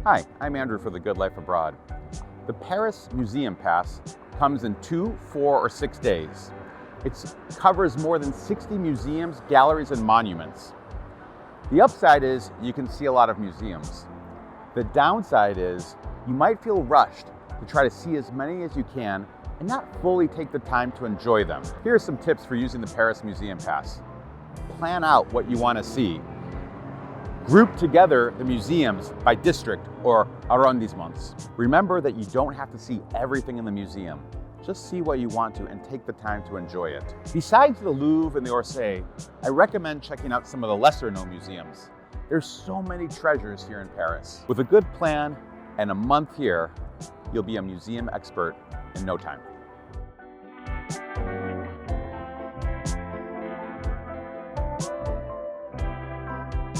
Hi, I'm Andrew for The Good Life Abroad. The Paris Museum Pass comes in 2, 4, or 6 days. It covers more than 60 museums, galleries, and monuments. The upside is you can see a lot of museums. The downside is you might feel rushed to try to see as many as you can and not fully take the time to enjoy them. Here are some tips for using the Paris Museum Pass. Plan out what you want to see. Group together the museums by district or arrondissements. Remember that you don't have to see everything in the museum. Just see what you want to and take the time to enjoy it. Besides the Louvre and the Orsay, I recommend checking out some of the lesser known museums. There's so many treasures here in Paris. With a good plan and a month here, you'll be a museum expert in no time.